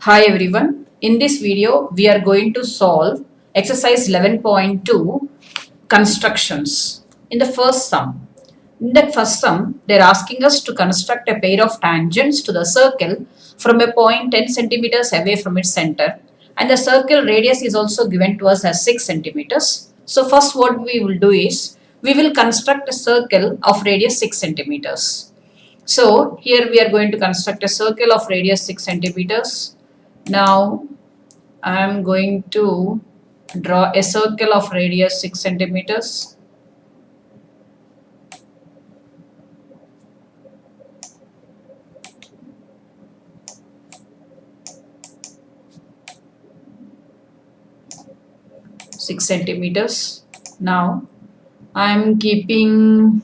Hi everyone. In this video, we are going to solve exercise 11.2 constructions. In the first sum, they're asking us to construct a pair of tangents to the circle from a point 10 centimeters away from its center. And the circle radius is also given to us as 6 centimeters. So first what we will do is, we will construct a circle of radius 6 centimeters. So here we are going to construct a circle of radius 6 centimeters. Now I am going to draw a circle of radius 6 centimeters. Now I am keeping,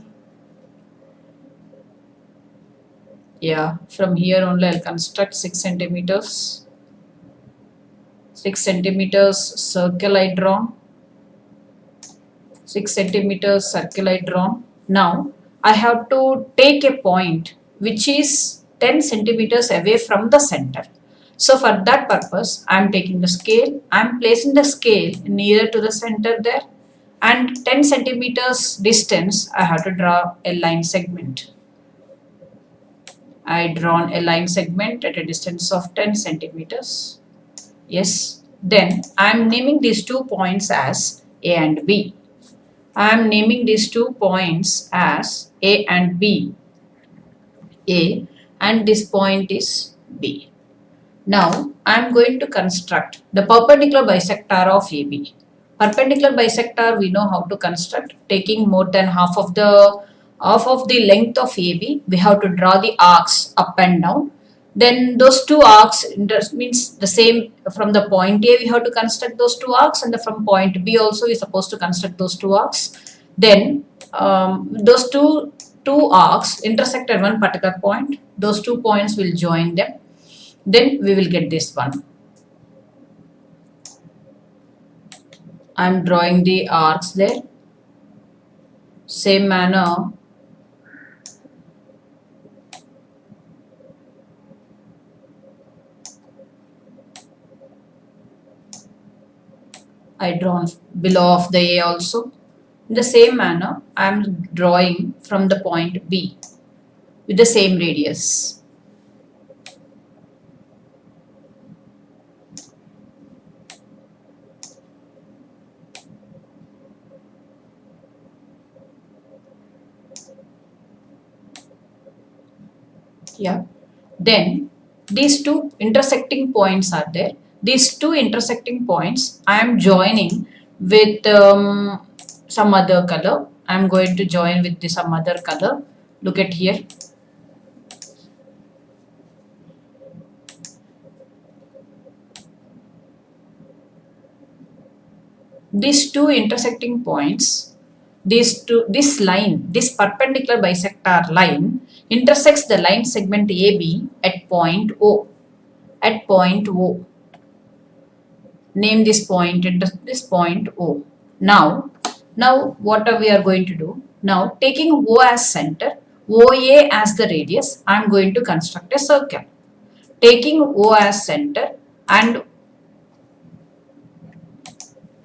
from here only I'll construct 6 centimeters. 6 centimeters circle I drawn. 6 centimeters circle I drawn. Now I have to take a point which is 10 centimeters away from the center. So for that purpose, I am taking the scale. I am placing the scale nearer to the center there, and 10 centimeters distance I have to draw a line segment. I drawn a line segment at a distance of 10 centimeters. Yes. Then I am naming these 2 points as A and B. I am naming these 2 points as A and B. A, and this point is B. Now I am going to construct the perpendicular bisector of AB. Perpendicular bisector we know how to construct. Taking more than half of the length of AB, we have to draw the arcs up and down. Then those 2 arcs means the same. From the point A we have to construct those 2 arcs, and from point B also we are supposed to construct those 2 arcs. Then those two arcs intersect at one particular point. Those 2 points will join them. Then we will get this one. I am drawing the arcs there. Same manner, I drawn below of the A also. In the same manner, I am drawing from the point B with the same radius. Then these 2 intersecting points are there. These 2 intersecting points I am joining with some other color. I am going to join with some other color. Look at here. These 2 intersecting points, this perpendicular bisector line intersects the line segment AB at point O. At point O. Name this point O. Now what are we going to do? Now taking O as center, OA as the radius, I am going to construct a circle. Taking O as center and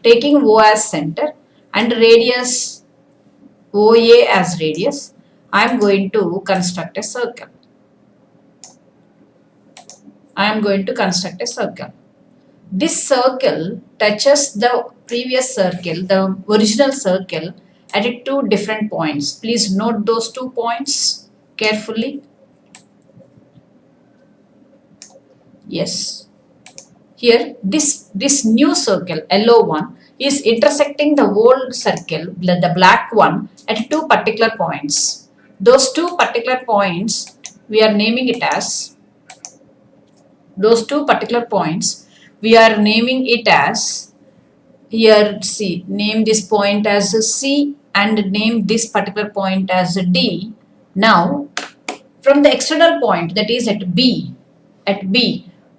radius OA as radius, I am going to construct a circle. This circle touches the previous circle, the original circle, at 2 different points. Please note those 2 points carefully. Yes. Here, this new circle, yellow one, is intersecting the old circle, the black one, at 2 particular points. Those 2 particular points, we are naming it as, here see, name this point as C and name this particular point as D. Now, from the external point, that is at B,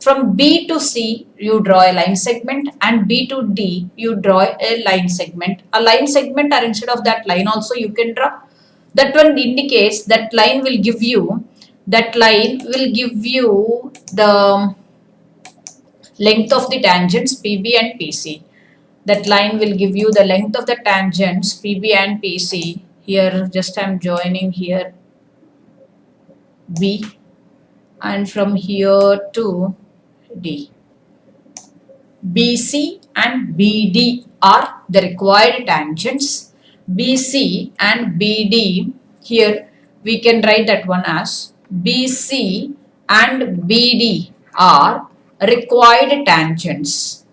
from B to C, you draw a line segment, and B to D, you draw a line segment. A line segment, or instead of that line also you can draw. That one indicates, that line will give you the length of the tangents PB and PC. That line will give you the length of the tangents PB and PC. Here just I am joining here B, and from here to D. BC and BD are the required tangents. BC and BD, here we can write that one as BC and BD are required tangents.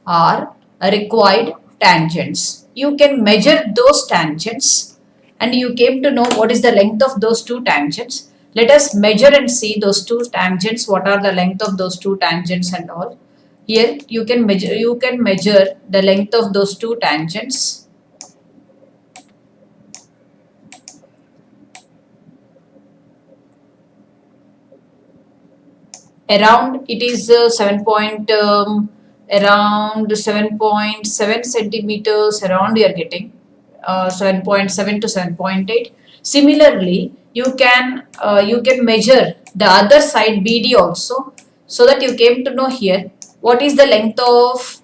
Are required tangents. You can measure those tangents and you came to know what is the length of those two tangents. Let us measure and see those two tangents, what are the length of those two tangents and all. Here you can measure the length of those two tangents. Around it is around 7.7 centimeters around you are getting 7.7 to 7.8. Similarly, you can measure the other side BD also, so that you came to know here what is the length of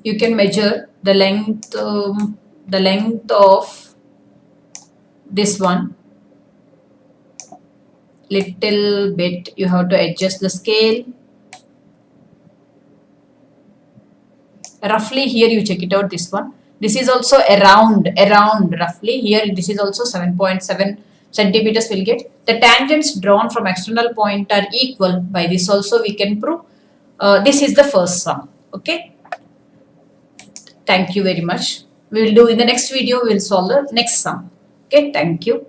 you can measure the length of this one. Little bit you have to adjust the scale. Roughly here you check it out, this one. This is also around roughly here. This is also 7.7 centimeters will get. The tangents drawn from external point are equal. By this also we can prove. This is the first sum. Okay. Thank you very much. We will do in the next video. We will solve the next sum. Okay. Thank you.